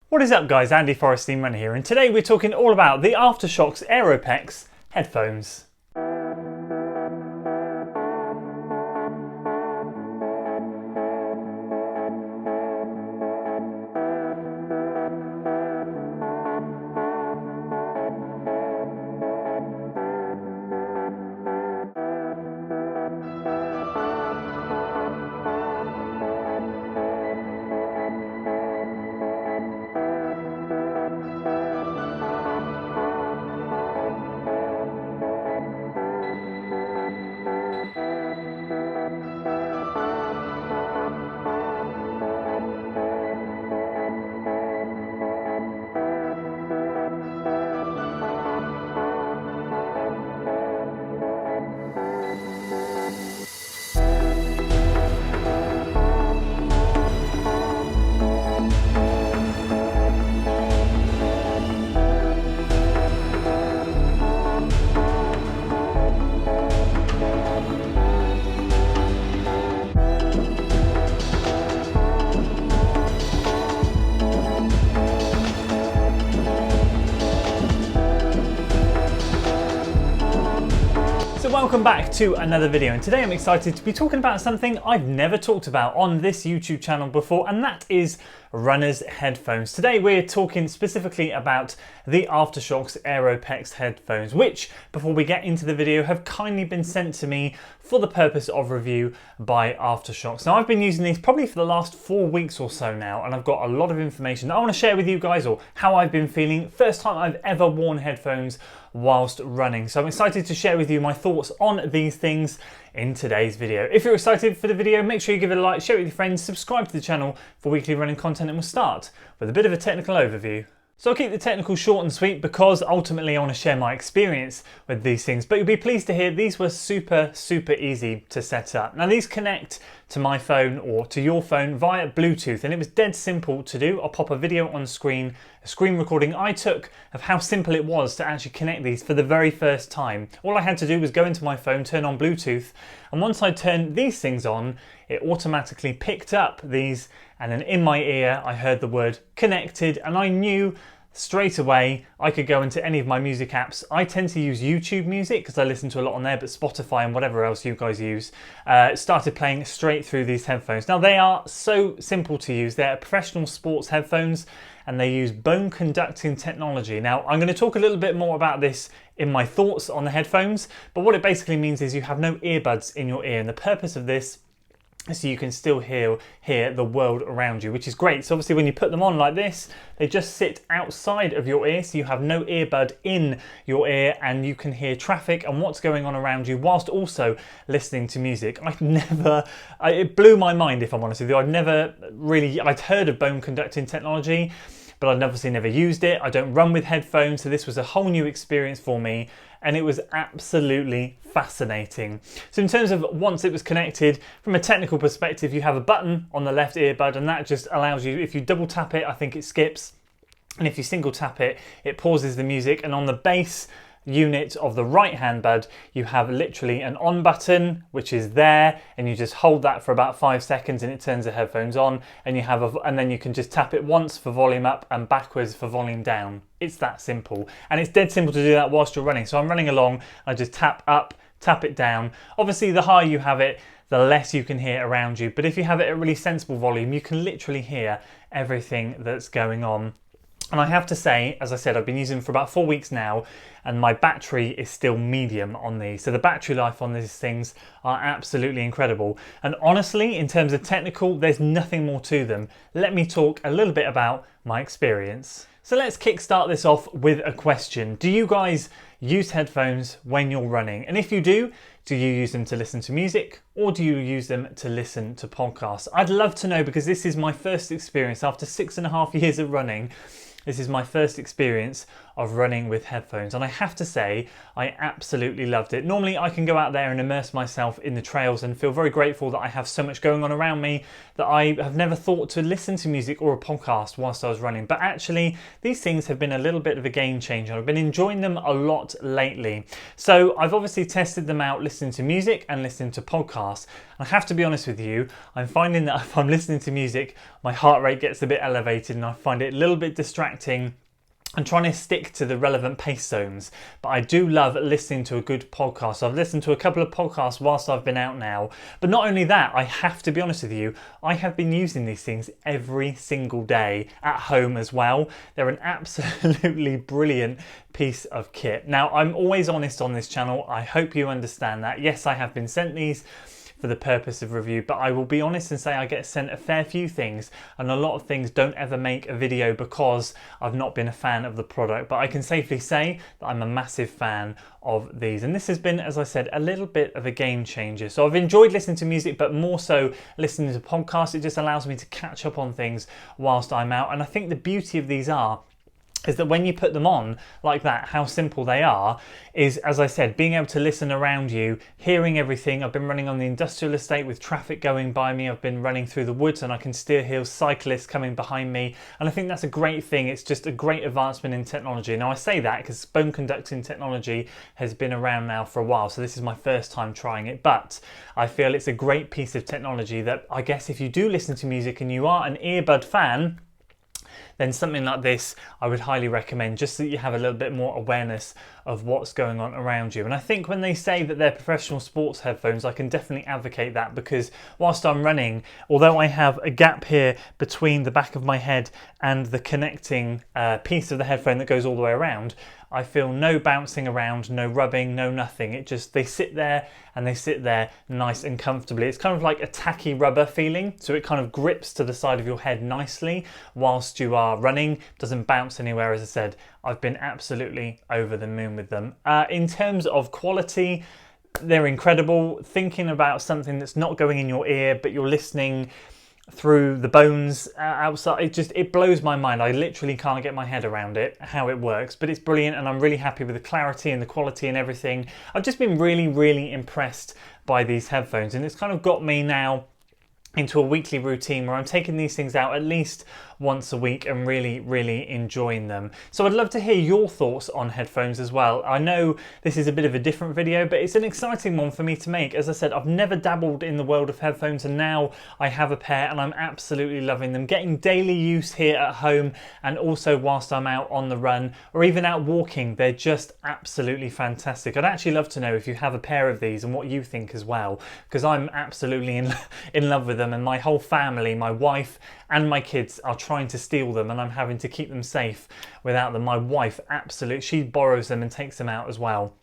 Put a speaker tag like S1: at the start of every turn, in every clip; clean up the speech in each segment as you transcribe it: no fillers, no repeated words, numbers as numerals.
S1: What is up guys, Andy Forrestine Runner here, and today we're talking all about the AFTERSHOKX AEROPEX headphones. Welcome back to another video, and today I'm excited to be talking about something I've never talked about on this YouTube channel before, and that is runners' headphones. Today we're talking specifically about the AFTERSHOKX AEROPEX headphones, which, before we get into the video, have kindly been sent to me for the purpose of review by AFTERSHOKX. Now I've been using these probably for the last 4 weeks or so now, and I've got a lot of information that I want to share with you guys, or how I've been feeling. First time I've ever worn headphones whilst running, so I'm excited to share with you my thoughts on these things in today's video. If you're excited for the video, make sure you give it a like, share it with your friends, subscribe to the channel for weekly running content, and we'll start with a bit of a technical overview. So I'll keep the technical short and sweet because ultimately I want to share my experience with these things, but you'll be pleased to hear these were super easy to set up. Now these connect to my phone or to your phone via Bluetooth, and it was dead simple to do. I'll pop a video on screen, a screen recording I took of how simple it was to actually connect these for the very first time. All I had to do was go into my phone, turn on Bluetooth, and once I turned these things on, it automatically picked up these, and then in my ear I heard the word connected, and I knew straight away I could go into any of my music apps. I tend to use YouTube Music because I listen to a lot on there, but Spotify and whatever else you guys use started playing straight through these headphones. Now they are so simple to use. They're professional sports headphones and they use bone conducting technology. Now I'm going to talk a little bit more about this in my thoughts on the headphones, but what it basically means is you have no earbuds in your ear, and the purpose of this so you can still hear the world around you, which is great. So obviously when you put them on like this, they just sit outside of your ear, so you have no earbud in your ear, and you can hear traffic and what's going on around you whilst also listening to music. It blew my mind, if I'm honest with you. I'd heard of bone conducting technology, but I'd obviously never used it. I don't run with headphones, so this was a whole new experience for me, and it was absolutely fascinating. So in terms of once it was connected, from a technical perspective, you have a button on the left earbud, and that just allows you, if you double tap it, I think it skips, and if you single tap it, it pauses the music. And on the base unit of the right hand bud, you have literally an on button, which is there, and you just hold that for about 5 seconds and it turns the headphones on, and then you can just tap it once for volume up and backwards for volume down. It's that simple, and it's dead simple to do that whilst you're running. So I'm running along, I just tap up, tap it down. Obviously the higher you have it, the less you can hear around you, but if you have it at a really sensible volume, you can literally hear everything that's going on. And I have to say, as I said, I've been using them for about 4 weeks now, and my battery is still medium on these. So the battery life on these things are absolutely incredible. And honestly, in terms of technical, there's nothing more to them. Let me talk a little bit about my experience. So let's kickstart this off with a question. Do you guys use headphones when you're running? And if you do you use them to listen to music, or do you use them to listen to podcasts? I'd love to know, because this is my first experience after 6.5 years of running. This is my first experience of running with headphones, and I have to say, I absolutely loved it. Normally I can go out there and immerse myself in the trails and feel very grateful that I have so much going on around me that I have never thought to listen to music or a podcast whilst I was running. But actually, these things have been a little bit of a game changer. I've been enjoying them a lot lately. So I've obviously tested them out listening to music and listening to podcasts. I have to be honest with you, I'm finding that if I'm listening to music, my heart rate gets a bit elevated and I find it a little bit distracting. I'm trying to stick to the relevant pace zones, but I do love listening to a good podcast. So I've listened to a couple of podcasts whilst I've been out now, but not only that, I have to be honest with you, I have been using these things every single day at home as well. They're an absolutely brilliant piece of kit. Now, I'm always honest on this channel. I hope you understand that. Yes, I have been sent these for the purpose of review, but I will be honest and say I get sent a fair few things, and a lot of things don't ever make a video because I've not been a fan of the product. But I can safely say that I'm a massive fan of these, and this has been, as I said, a little bit of a game changer. So I've enjoyed listening to music, but more so listening to podcasts. It just allows me to catch up on things whilst I'm out, and I think the beauty of these is that when you put them on like that, how simple they are, is, as I said, being able to listen around you, hearing everything. I've been running on the industrial estate with traffic going by me. I've been running through the woods and I can still hear cyclists coming behind me. And I think that's a great thing. It's just a great advancement in technology. Now I say that because bone conducting technology has been around now for a while. So this is my first time trying it, but I feel it's a great piece of technology that I guess if you do listen to music and you are an earbud fan, then something like this I would highly recommend, just so that you have a little bit more awareness of what's going on around you. And I think when they say that they're professional sports headphones, I can definitely advocate that, because whilst I'm running, although I have a gap here between the back of my head and the connecting piece of the headphone that goes all the way around, I feel no bouncing around, no rubbing, no nothing. It just, they sit there and they sit there nice and comfortably. It's kind of like a tacky rubber feeling, so it kind of grips to the side of your head nicely whilst you are running. It doesn't bounce anywhere. As I said, I've been absolutely over the moon with them. In terms of quality, they're incredible. Thinking about something that's not going in your ear, but you're listening through the bones outside, it blows my mind. I literally can't get my head around it, how it works, but it's brilliant, and I'm really happy with the clarity and the quality and everything. I've just been really impressed by these headphones, and it's kind of got me now into a weekly routine where I'm taking these things out at least once a week and really enjoying them. So I'd love to hear your thoughts on headphones as well. I know this is a bit of a different video, but it's an exciting one for me to make. As I said, I've never dabbled in the world of headphones, and now I have a pair and I'm absolutely loving them. Getting daily use here at home and also whilst I'm out on the run or even out walking, they're just absolutely fantastic. I'd actually love to know if you have a pair of these and what you think as well, because I'm absolutely in love with them, and my whole family, my wife and my kids, are trying to steal them, and I'm having to keep them safe without them. My wife, absolutely, she borrows them and takes them out as well.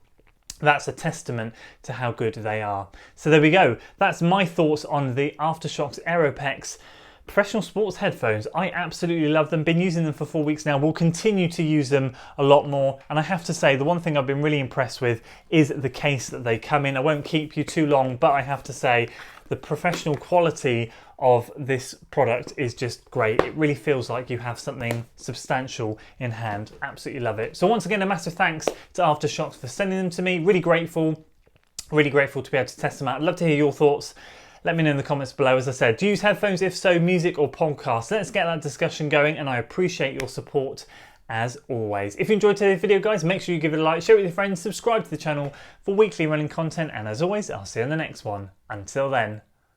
S1: That's a testament to how good they are. So there we go. That's my thoughts on the AFTERSHOKX AEROPEX professional sports headphones. I absolutely love them. Been using them for 4 weeks now. We'll continue to use them a lot more. And I have to say, the one thing I've been really impressed with is the case that they come in. I won't keep you too long, but I have to say the professional quality of this product is just great. It really feels like you have something substantial in hand. Absolutely love it. So once again, a massive thanks to AFTERSHOKX for sending them to me. Really grateful to be able to test them out. I'd love to hear your thoughts. Let me know in the comments below. As I said, do you use headphones? If so, music or podcasts? Let's get that discussion going, and I appreciate your support as always. If you enjoyed today's video, guys, make sure you give it a like, share it with your friends, subscribe to the channel for weekly running content, and as always, I'll see you in the next one. Until then.